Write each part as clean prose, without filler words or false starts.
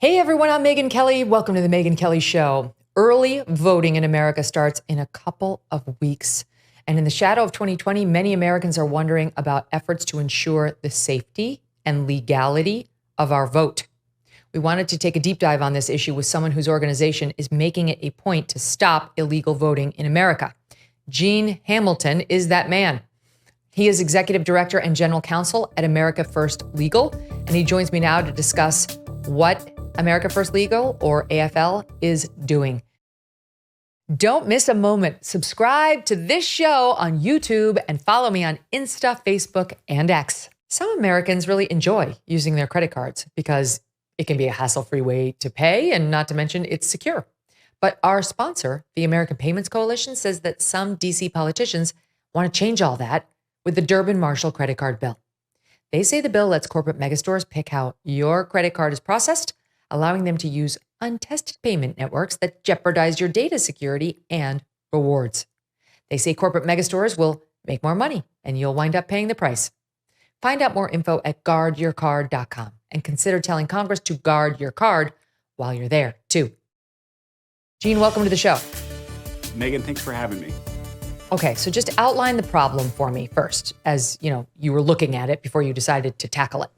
Hey everyone, I'm Megyn Kelly. Welcome to the Megyn Kelly Show. Early voting in America starts in a couple of weeks. And in the shadow of 2020, many Americans are wondering about efforts to ensure the safety and legality of our vote. We wanted to take a deep dive on this issue with someone whose organization is making it a point to stop illegal voting in America. Gene Hamilton is that man. He is executive director and general counsel at America First Legal, and he joins me now to discuss what America First Legal, or AFL, is doing. Don't miss a moment. Subscribe to this show on YouTube and follow me on Insta, Facebook, and X. Some Americans really enjoy using their credit cards because it can be a hassle-free way to pay, and not to mention it's secure. But our sponsor, the American Payments Coalition, says that some DC politicians want to change all that with the Durbin-Marshall credit card bill. They say the bill lets corporate megastores pick how your credit card is processed, allowing them to use untested payment networks that jeopardize your data security and rewards. They say corporate megastores will make more money and you'll wind up paying the price. Find out more info at guardyourcard.com and consider telling Congress to guard your card while you're there, too. Gene, welcome to the show. Megyn, thanks for having me. Okay, so just outline the problem for me first, as you were looking at it before you decided to tackle it.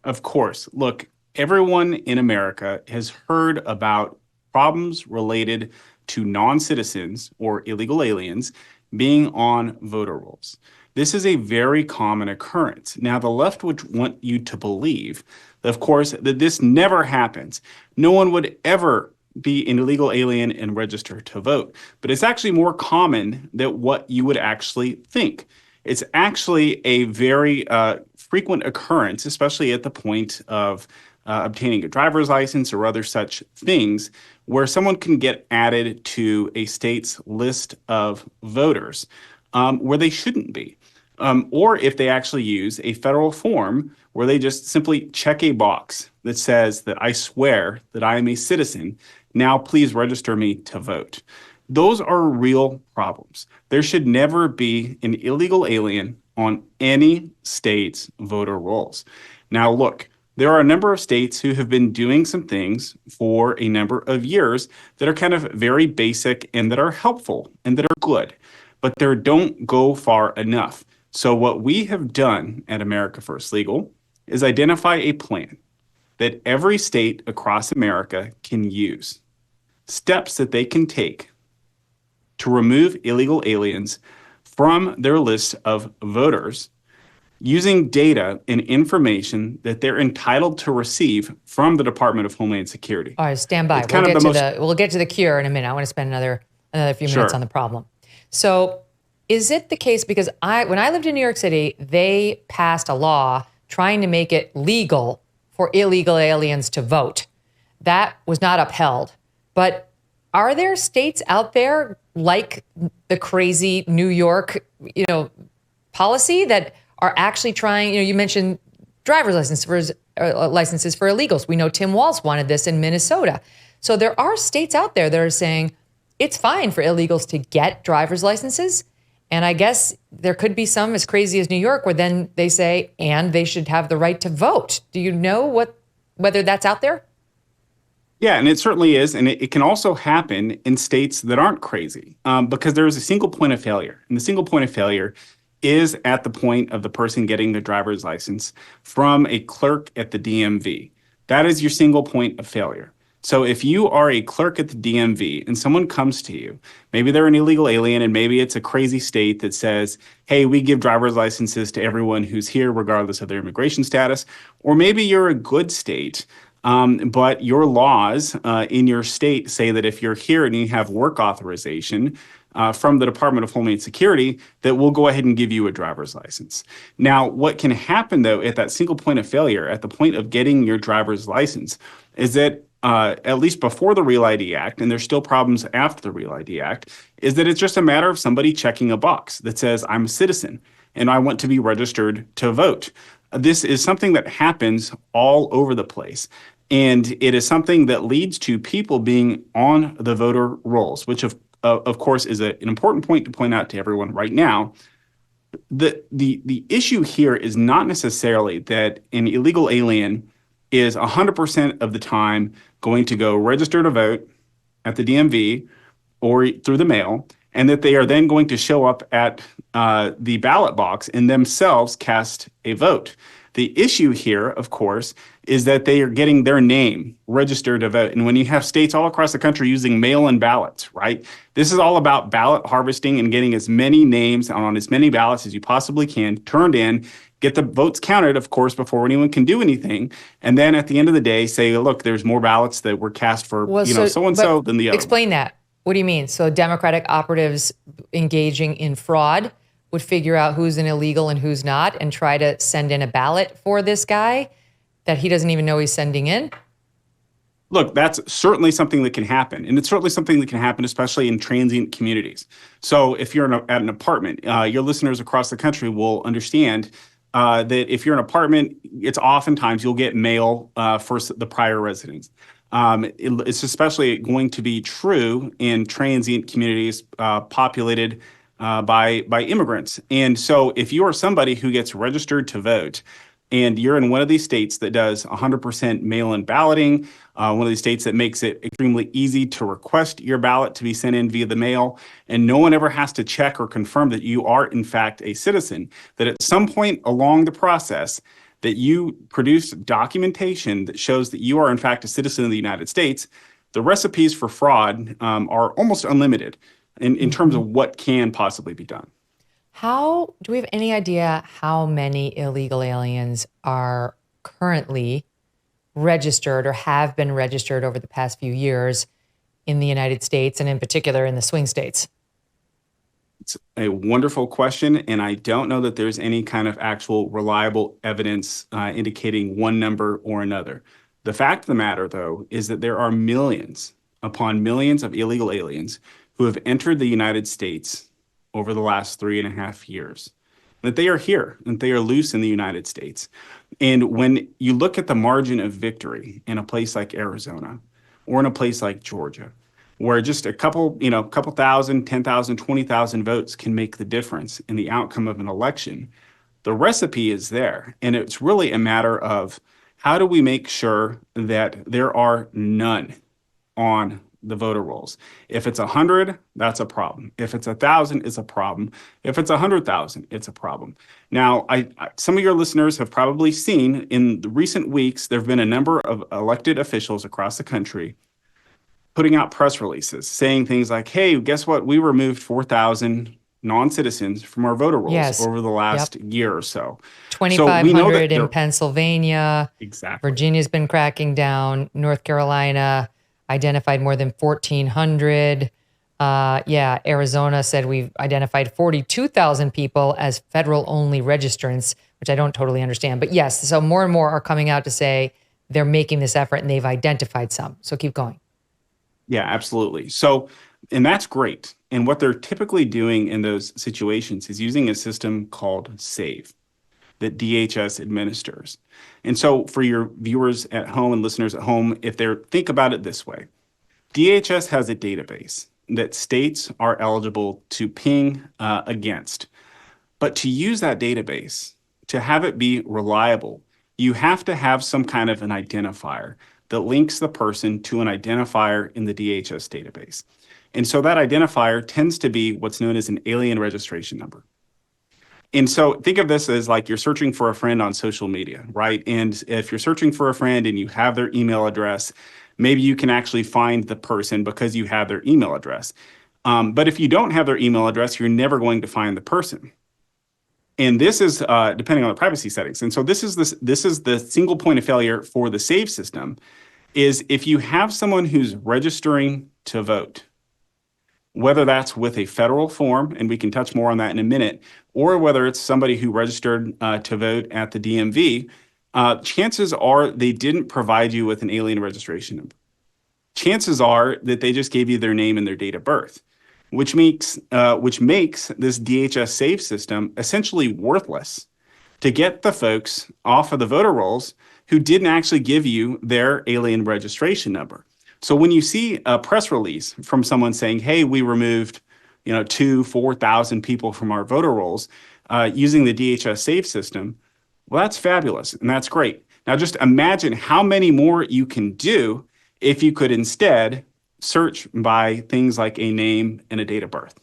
Of course. Look, everyone in America has heard about problems related to non-citizens or illegal aliens being on voter rolls. This is a very common occurrence. Now, the left would want you to believe, of course, that this never happens. No one would ever be an illegal alien and register to vote. But it's actually more common than what you would actually think. It's actually a very frequent occurrence, especially at the point of obtaining a driver's license or other such things, where someone can get added to a state's list of voters where they shouldn't be. Or if they actually use a federal form where they just simply check a box that says that I swear that I am a citizen, now please register me to vote. Those are real problems. There should never be an illegal alien on any state's voter rolls. Now, look, there are a number of states who have been doing some things for a number of years that are kind of very basic and that are helpful and that are good, but they don't go far enough. So what we have done at America First Legal is identify a plan that every state across America can use, steps that they can take to remove illegal aliens from their list of voters using data and information that they're entitled to receive from the Department of Homeland Security. All right, stand by. We'll get to the cure in a minute. I want to spend another few minutes on the problem. So is it the case, because when I lived in New York City, they passed a law trying to make it legal for illegal aliens to vote. That was not upheld. But are there states out there like the crazy New York, policy that are actually trying? You mentioned driver's licenses for illegals. We know Tim Walz wanted this in Minnesota. So there are states out there that are saying it's fine for illegals to get driver's licenses. And I guess there could be some as crazy as New York where then they say, and they should have the right to vote. Do you know whether that's out there? Yeah, and it certainly is. And it can also happen in states that aren't crazy because there is a single point of failure. And the single point of failure is at the point of the person getting the driver's license from a clerk at the DMV. That is your single point of failure. So if you are a clerk at the DMV and someone comes to you, maybe they're an illegal alien and maybe it's a crazy state that says, hey, we give driver's licenses to everyone who's here regardless of their immigration status, or maybe you're a good state, but your laws in your state say that if you're here and you have work authorization from the Department of Homeland Security, that we'll go ahead and give you a driver's license. Now, what can happen, though, at that single point of failure, at the point of getting your driver's license, is that at least before the Real ID Act, and there's still problems after the Real ID Act, is that it's just a matter of somebody checking a box that says, I'm a citizen and I want to be registered to vote. This is something that happens all over the place. And it is something that leads to people being on the voter rolls, which of course is an important point to point out to everyone right now. The issue here is not necessarily that an illegal alien is 100% of the time going to go register to vote at the DMV or through the mail, and that they are then going to show up at the ballot box and themselves cast a vote. The issue here, of course, is that they are getting their name registered to vote. And when you have states all across the country using mail-in ballots, right? This is all about ballot harvesting and getting as many names on as many ballots as you possibly can turned in, get the votes counted, of course, before anyone can do anything. And then at the end of the day, say, look, there's more ballots that were cast for so-and-so than the other. Explain that. What do you mean? So Democratic operatives engaging in fraud would figure out who's an illegal and who's not and try to send in a ballot for this guy that he doesn't even know he's sending in? Look, that's certainly something that can happen. And it's certainly something that can happen, especially in transient communities. So if you're at an apartment, your listeners across the country will understand that if you're in an apartment, it's oftentimes you'll get mail for the prior residents. It's especially going to be true in transient communities populated by immigrants. And so if you are somebody who gets registered to vote and you're in one of these states that does 100% mail-in balloting, one of these states that makes it extremely easy to request your ballot to be sent in via the mail, and no one ever has to check or confirm that you are in fact a citizen, that at some point along the process that you produce documentation that shows that you are in fact a citizen of the United States, the recipes for fraud are almost unlimited in terms of what can possibly be done. Do we have any idea how many illegal aliens are currently registered or have been registered over the past few years in the United States and in particular in the swing states? It's a wonderful question, and I don't know that there's any kind of actual reliable evidence indicating one number or another. The fact of the matter, though, is that there are millions upon millions of illegal aliens who have entered the United States over the last 3.5 years, that they are here, and they are loose in the United States. And when you look at the margin of victory in a place like Arizona or in a place like Georgia, where just a couple thousand, 10,000, 20,000 votes can make the difference in the outcome of an election, the recipe is there. And it's really a matter of how do we make sure that there are none on the voter rolls. If it's 100, that's a problem. If it's 1,000, it's a problem. If it's 100,000, it's a problem. Now, some of your listeners have probably seen in the recent weeks, there have been a number of elected officials across the country putting out press releases saying things like, hey, guess what? We removed 4,000 non-citizens from our voter rolls over the last year or so. 2,500 in Pennsylvania. Exactly. Virginia's been cracking down. North Carolina identified more than 1,400. Arizona said we've identified 42,000 people as federal-only registrants, which I don't totally understand. But yes, so more and more are coming out to say they're making this effort and they've identified some. So keep going. Yeah, absolutely. So, and that's great. And what they're typically doing in those situations is using a system called Save that DHS administers. And so for your viewers at home and listeners at home, think about it this way. DHS has a database that states are eligible to ping against. But to use that database, to have it be reliable, you have to have some kind of an identifier that links the person to an identifier in the DHS database. And so that identifier tends to be what's known as an alien registration number. And so think of this as like you're searching for a friend on social media, right? And if you're searching for a friend and you have their email address, maybe you can actually find the person because you have their email address. But if you don't have their email address, you're never going to find the person. And this is depending on the privacy settings. And so this is the single point of failure for the Save system is if you have someone who's registering to vote, whether that's with a federal form, and we can touch more on that in a minute, or whether it's somebody who registered to vote at the DMV, chances are they didn't provide you with an alien registration number. Chances are that they just gave you their name and their date of birth, which makes this DHS Save system essentially worthless to get the folks off of the voter rolls who didn't actually give you their alien registration number. So when you see a press release from someone saying, hey, we removed 4,000 people from our voter rolls using the DHS Save system, well, that's fabulous and that's great. Now, just imagine how many more you can do if you could instead search by things like a name and a date of birth.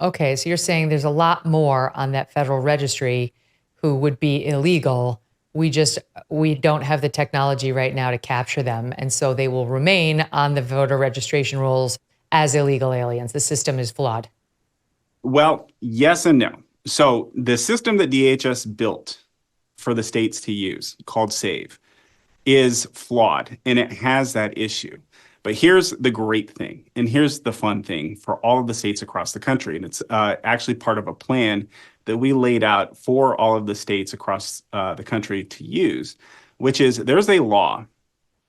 Okay, so you're saying there's a lot more on that federal registry who would be illegal. We don't have the technology right now to capture them, and so they will remain on the voter registration rolls as illegal aliens. The system is flawed. Well, yes and no. So the system that DHS built for the states to use, called Save, is flawed, and it has that issue. But here's the great thing, and here's the fun thing for all of the states across the country, and it's actually part of a plan that we laid out for all of the states across the country to use, which is there's a law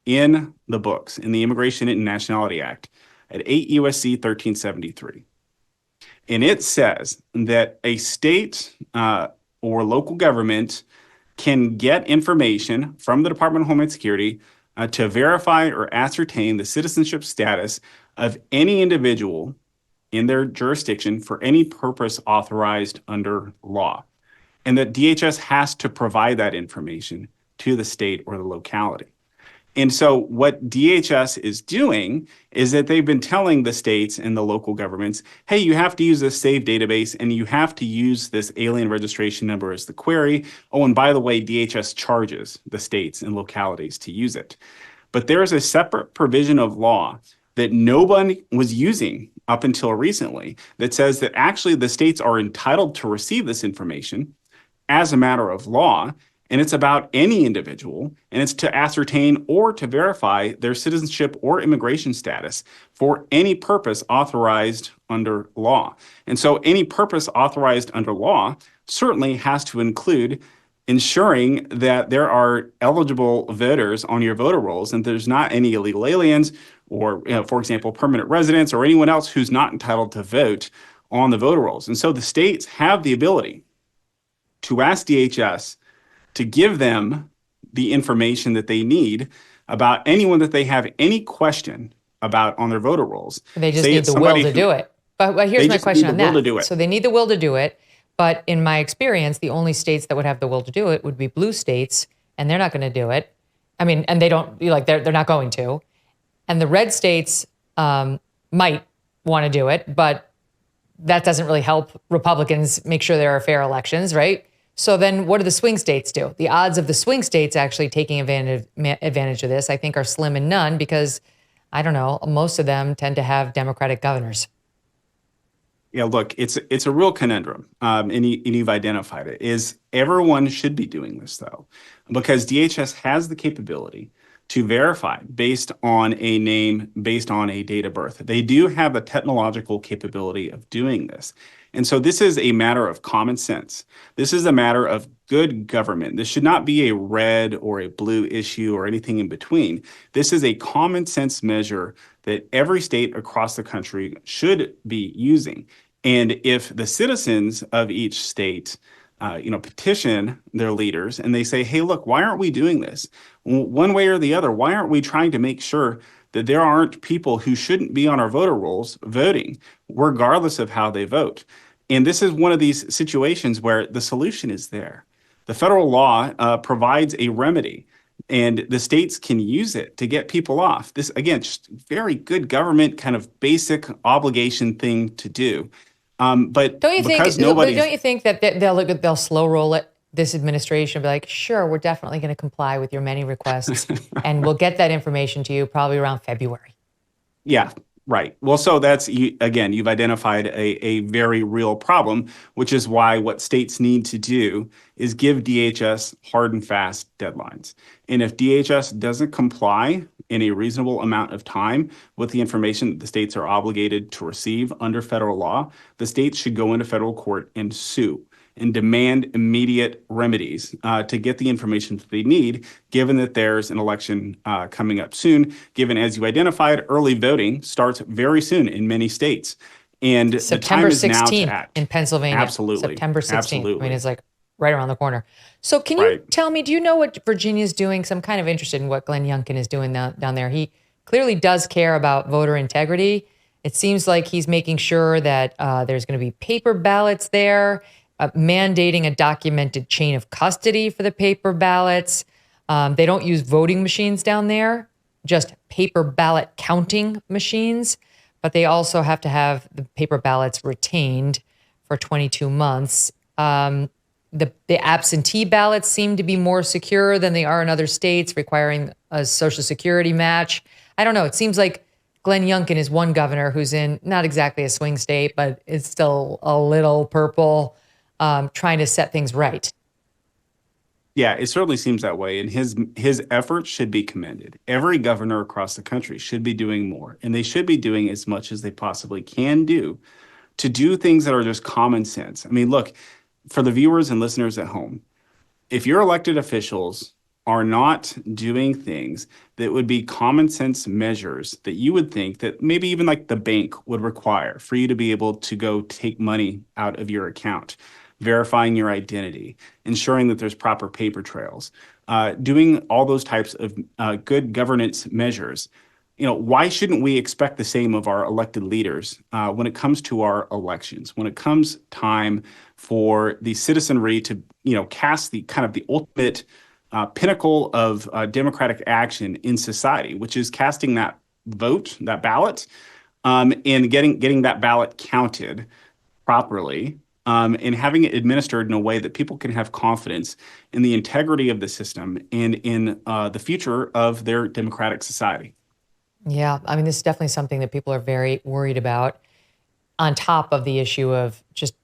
in the books, in the Immigration and Nationality Act at 8 U.S.C. 1373. And it says that a state or local government can get information from the Department of Homeland Security to verify or ascertain the citizenship status of any individual in their jurisdiction for any purpose authorized under law. And that DHS has to provide that information to the state or the locality. And so what DHS is doing is that they've been telling the states and the local governments, hey, you have to use this SAVE database and you have to use this alien registration number as the query. Oh, and by the way, DHS charges the states and localities to use it. But there is a separate provision of law that nobody was using up until recently that says that actually the states are entitled to receive this information as a matter of law. And it's about any individual, and it's to ascertain or to verify their citizenship or immigration status for any purpose authorized under law. And so any purpose authorized under law certainly has to include ensuring that there are eligible voters on your voter rolls and there's not any illegal aliens or, for example, permanent residents or anyone else who's not entitled to vote on the voter rolls. And so the states have the ability to ask DHS to give them the information that they need about anyone that they have any question about on their voter rolls. They just need the will to do it. But here's my question on that. So they need the will to do it. But in my experience, the only states that would have the will to do it would be blue states, and they're not going to do it. I mean, and they don't, they're not going to. And the red states might want to do it, but that doesn't really help Republicans make sure there are fair elections, right? So then what do the swing states do? The odds of the swing states actually taking advantage of this, I think, are slim and none because, I don't know, most of them tend to have Democratic governors. Yeah, look, it's a real conundrum, and you've identified it, is everyone should be doing this, though, because DHS has the capability to verify based on a name, based on a date of birth. They do have the technological capability of doing this. And so this is a matter of common sense. This is a matter of good government. This should not be a red or a blue issue or anything in between. This is a common sense measure that every state across the country should be using. And if the citizens of each state petition their leaders and they say, hey, look, why aren't we doing this? One way or the other, why aren't we trying to make sure that there aren't people who shouldn't be on our voter rolls voting, regardless of how they vote? And this is one of these situations where the solution is there. The federal law provides a remedy, and the states can use it to get people off. This, again, just very good government kind of basic obligation thing to do. But don't you think that they'll slow roll it? This administration will be like, sure, we're definitely going to comply with your many requests, and we'll get that information to you probably around February. Yeah, right. Well, so that's, again, you've identified a very real problem, which is why what states need to do is give DHS hard and fast deadlines. And if DHS doesn't comply in a reasonable amount of time with the information that the states are obligated to receive under federal law, the states should go into federal court and sue and demand immediate remedies to get the information that they need, given that there's an election coming up soon, given, as you identified, early voting starts very soon in many states. And September the time is 16th now to act. In Pennsylvania. Absolutely. September 16th. Absolutely. I mean, it's like right around the corner. So can you tell me, do you know what Virginia's doing? So I'm kind of interested in what Glenn Youngkin is doing down there. He clearly does care about voter integrity. It seems like he's making sure that there's going to be paper ballots there. mandating a documented chain of custody for the paper ballots. They don't use voting machines down there, just paper ballot counting machines. But they also have to have the paper ballots retained for 22 months. The absentee ballots seem to be more secure than they are in other states, requiring a Social Security match. I don't know. It seems like Glenn Youngkin is one governor who's in not exactly a swing state, but it's still a little purple, trying to set things right. Yeah, it certainly seems that way, and his efforts should be commended. Every governor across the country should be doing more, and they should be doing as much as they possibly can do to do things that are just common sense. I mean, look, for the viewers and listeners at home, if your elected officials are not doing things that would be common sense measures that you would think that maybe even like the bank would require for you to be able to go take money out of your account, verifying your identity, ensuring that there's proper paper trails, doing all those types of good governance measures. Why shouldn't we expect the same of our elected leaders when it comes to our elections, when it comes time for the citizenry to, cast the kind of the ultimate pinnacle of democratic action in society, which is casting that vote, that ballot, and getting that ballot counted properly, and having it administered in a way that people can have confidence in the integrity of the system and in the future of their democratic society. Yeah, I mean, this is definitely something that people are very worried about, on top of the issue of just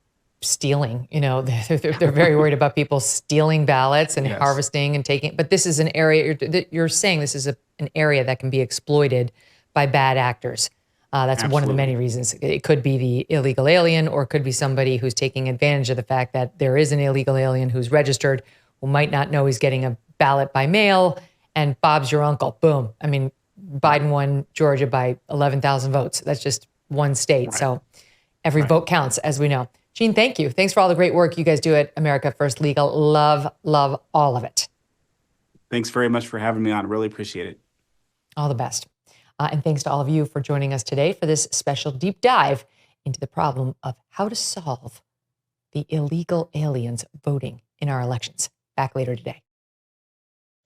stealing. They're very worried about people stealing ballots and Yes. harvesting and taking. But this is an area you're saying this is an area that can be exploited by bad actors. That's one of the many reasons. It could be the illegal alien, or it could be somebody who's taking advantage of the fact that there is an illegal alien who's registered, who might not know he's getting a ballot by mail, and Bob's your uncle. Boom. I mean, Biden won Georgia by 11,000 votes. That's just one state. Right. So every vote counts, as we know. Gene, thank you. Thanks for all the great work you guys do at America First Legal. Love all of it. Thanks very much for having me on. Really appreciate it. All the best. And thanks to all of you for joining us today for this special deep dive into the problem of how to solve the illegal aliens voting in our elections. Back later today.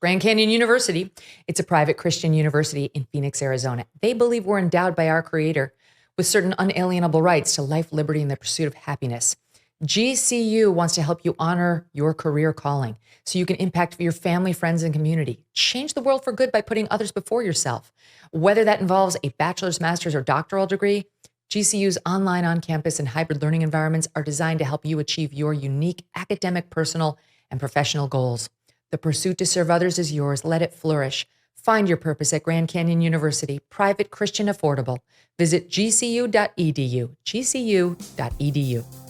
Grand Canyon University. It's a private Christian university in Phoenix, Arizona. They believe we're endowed by our Creator with certain unalienable rights to life, liberty, and the pursuit of happiness. GCU wants to help you honor your career calling so you can impact your family, friends, and community. Change the world for good by putting others before yourself. Whether that involves a bachelor's, master's, or doctoral degree, GCU's online, on-campus, and hybrid learning environments are designed to help you achieve your unique academic, personal, and professional goals. The pursuit to serve others is yours. Let it flourish. Find your purpose at Grand Canyon University, private, Christian, affordable. Visit gcu.edu, gcu.edu.